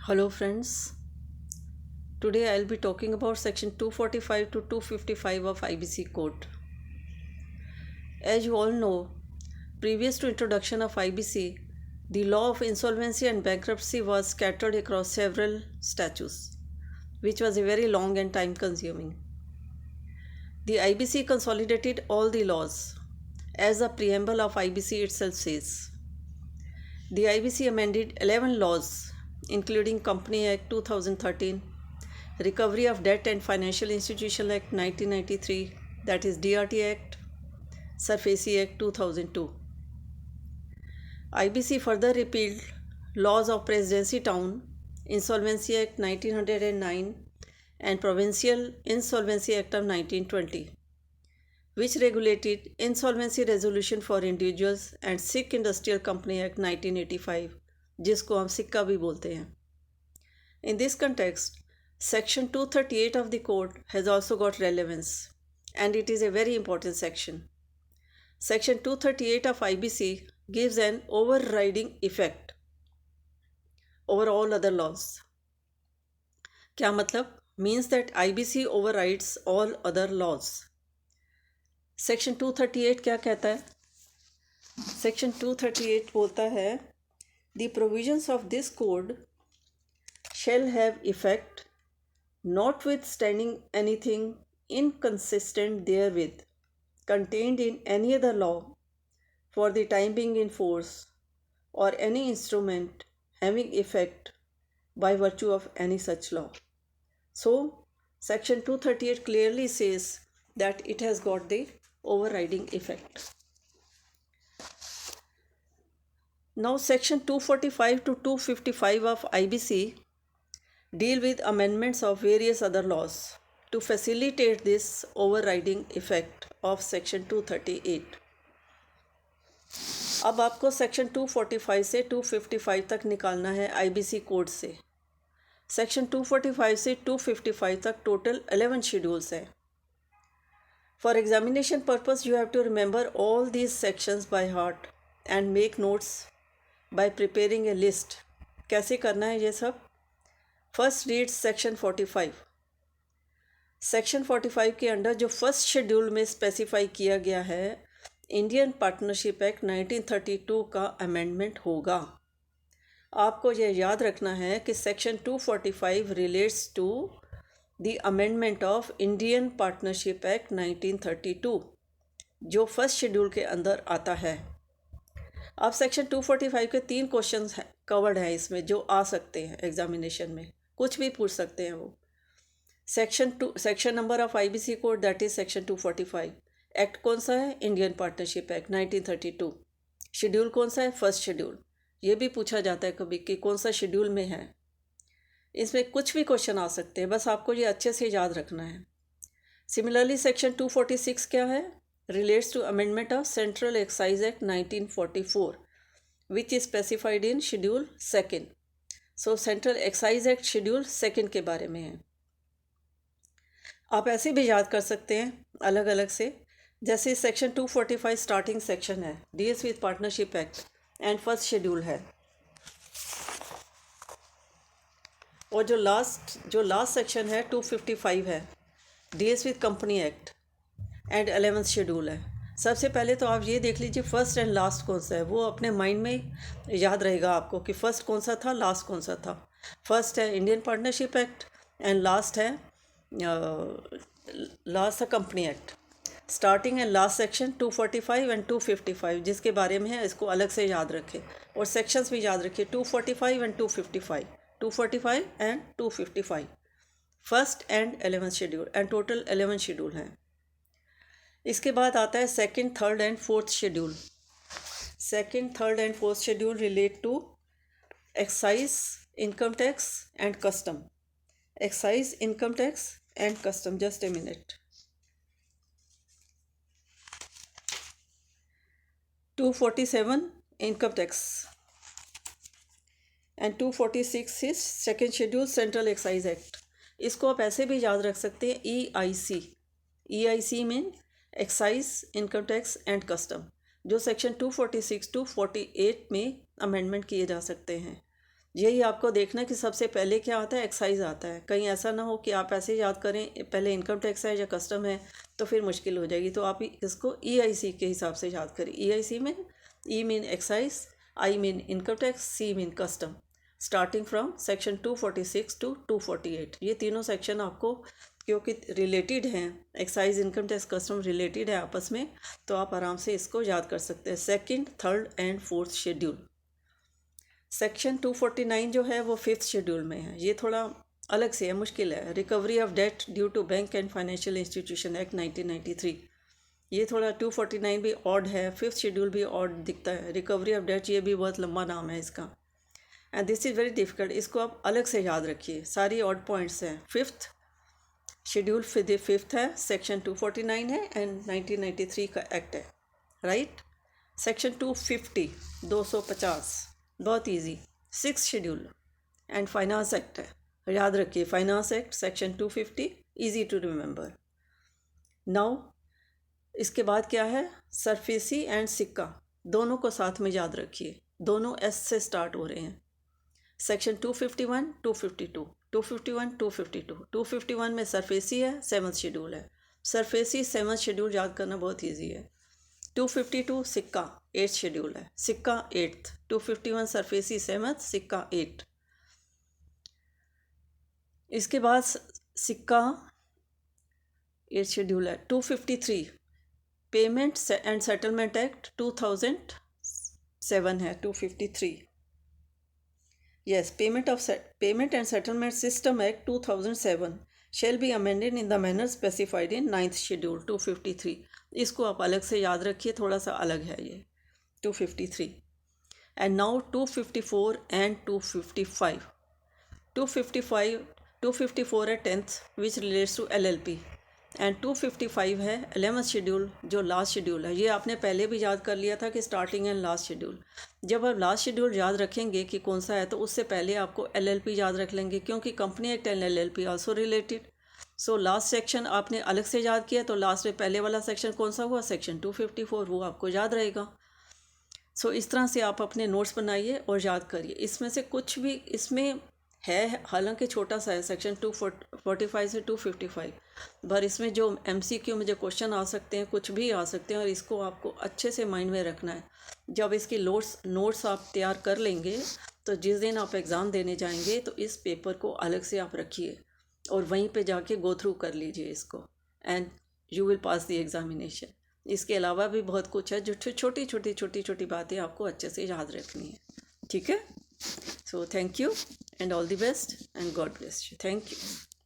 Hello friends, today I'll be talking about section 245 to 255 of IBC code. As you all know, previous to introduction of IBC, the law of insolvency and bankruptcy was scattered across several statutes, which was very long and time consuming. The IBC consolidated all the laws, as the preamble of IBC itself says. The IBC amended 11 laws, including Company Act 2013, Recovery of Debt and Financial Institution Act 1993, that is DRT Act, SARFAESI Act 2002. IBC further repealed laws of Presidency Town, Insolvency Act 1909 and Provincial Insolvency Act of 1920, which regulated insolvency resolution for individuals, and Sikh Industrial Company Act 1985, जिसको हम सिक्का भी बोलते हैं. In this context, Section 238 of the code has also got relevance, and it is a very important section. Section 238 of IBC gives an overriding effect over all other laws. क्या मतलब? Means that IBC overrides all other laws. Section 238 क्या कहता है? Section 238 बोलता है, the provisions of this code shall have effect notwithstanding anything inconsistent therewith contained in any other law for the time being in force, or any instrument having effect by virtue of any such law. So, Section 238 clearly says that it has got the overriding effect. Now, Section 245 to 255 of IBC deal with amendments of various other laws to facilitate this overriding effect of Section 238. अब आपको section 245 से 255 तक निकालना है IBC code से. Section 245 से 255 तक total 11 schedules हैं. For examination purpose you have to remember all these sections by heart and make notes by preparing a list. कैसे करना है ये सब? First read section 45. सेक्शन 45 के अंडर जो फर्स्ट शेड्यूल में स्पेसिफाई किया गया है, इंडियन पार्टनरशिप एक्ट 1932 का अमेंडमेंट होगा. आपको यह याद रखना है कि section 245 relates to the amendment of Indian partnership act 1932, जो फर्स्ट शेड्यूल के अंदर आता है. अब सेक्शन 245 के 3 क्वेश्चन कवर्ड हैं इसमें, जो आ सकते हैं एग्जामिनेशन में, कुछ भी पूछ सकते हैं वो. Section number of IBC code, that is section 245. Act कौन सा है? Indian partnership act 1932. शेड्यूल कौन सा है? First schedule. ये भी पूछा जाता है कभी कि कौन सा शेड्यूल में है. इसमें कुछ भी क्वेश्चन आ सकते हैं, बस आपको ये अच्छे से याद रखना है. सिमिलरली सेक्शन 246 क्या है? Relates to amendment of central excise act 1944, which is specified in schedule second. So central excise act schedule second के बारे में है. आप ऐसे भी याद कर सकते हैं अलग अलग से, जैसे सेक्शन 245 स्टार्टिंग सेक्शन है, deals with partnership act and first schedule है. और जो लास्ट सेक्शन है 255 है, deals with company act and 11th schedule है. सबसे पहले तो आप ये देख लीजिए फर्स्ट एंड लास्ट कौन सा है, वो अपने माइंड में याद रहेगा आपको कि फर्स्ट कौन सा था, लास्ट कौन सा था. फर्स्ट है Indian partnership act and last है company act. Starting and last section 245 and 255 जिसके बारे में है, इसको अलग से याद रखें. और सेक्शंस भी याद रखिए, 245 and 255, 245 and 255, first and 11th schedule, and total 11 schedule हैं. इसके बाद आता है second, third and fourth schedule. Second, third and fourth schedule relate to excise, income tax and custom. Excise, income tax and custom. Just a minute. 247 income tax and 246 is second schedule central excise act. इसको आप ऐसे भी याद रख सकते हैं, EIC में excise, income tax and custom, जो सेक्शन 246 to 48 में अमेंडमेंट किए जा सकते हैं. यही आपको देखना कि सबसे पहले क्या आता है, एक्साइज आता है। कहीं ऐसा ना हो कि आप ऐसे याद करें पहले इनकम टैक्स है या कस्टम है, तो फिर मुश्किल हो जाएगी। तो आप इसको EIC के हिसाब से याद करें। EIC में E mean excise, I mean income tax, C mean custom, starting from section 246 to 248। ये तीनों सेक्शन आपको क्योंकि रिलेटेड हैं, excise income tax custom related है आपस में, तो आप आराम से इसको याद कर सकते हैं। Second, third and fourth schedule. Section 249 जो है वो फिफ्थ शेड्यूल में है। ये थोड़ा अलग से है, मुश्किल है। Recovery of debt due to bank and financial institution act 1993। ये थोड़ा 249 भी ऑड है, फिफ्थ शेड्यूल भी ऑड दिखता है। रिकवरी ऑफ डेट ये भी बहुत लंबा नाम है इसका, and this is very difficult. इसको आप अलग से याद रखिए, सारी ऑड पॉइंट्स हैं। फिफ्थ शेड्यूल फिफ्थ है, सेक्शन 249 है एंड 1993 का एक्ट है, राइट। सेक्शन 250 250 बहुत easy, six schedule and finance act है, याद रखिए। Finance act section 250, easy to remember. Now इसके बाद क्या है, सरफेसी एंड सिक्का, दोनों को साथ में याद रखिए, दोनों S से स्टार्ट हो रहे हैं। सेक्शन 251 252 251 252 251 में सरफेसी है, सेवन्थ शेड्यूल है। सरफेसी सेवन्थ शेड्यूल याद करना बहुत ईजी है। 252 सिक्का एट्थ शेड्यूल है, सिक्का एट्थ। 251 सरफेसी सेवन्थ, सिक्का एट। इसके बाद सिक्का एट्थ शेड्यूल है। 253 पेमेंट एंड सेटलमेंट एक्ट 2007 है। 253 yes, payment and settlement system act 2007 shall be amended in the manner specified in 9th schedule 253। इसको आप अलग से याद रखिए, थोड़ा सा अलग है ये 253। And now 254 and 255। 254 है 10th which relates to LLP, and 255 है 11th शेड्यूल जो लास्ट शेड्यूल है। ये आपने पहले भी याद कर लिया था कि स्टार्टिंग एंड लास्ट शेड्यूल। जब आप लास्ट शेड्यूल याद रखेंगे कि कौन सा है, तो उससे पहले आपको LLP याद रख लेंगे, क्योंकि company act and LLP also related. So last section आपने अलग से याद किया, तो लास्ट में पहले वाला सेक्शन कौन सा हुआ, सेक्शन 254, वो आपको याद रहेगा। सो इस तरह से आप अपने नोट्स बनाइए और याद करिए। इसमें से कुछ भी इसमें है, हालांकि छोटा सा है, सेक्शन 245 से 255, पर इसमें जो MCQ में जो क्वेश्चन आ सकते हैं, कुछ भी आ सकते हैं, और इसको आपको अच्छे से माइंड में रखना है। जब इसकी नोट्स आप तैयार कर लेंगे, तो जिस दिन आप एग्ज़ाम देने जाएंगे, तो इस पेपर को अलग से आप रखिए और वहीं पे जाके गो थ्रू कर लीजिए इसको, and you will pass the examination. इसके अलावा भी बहुत कुछ है जो छोटी छोटी बातें आपको अच्छे से याद रखनी है, ठीक है। So thank you and all the best and God bless you. Thank you.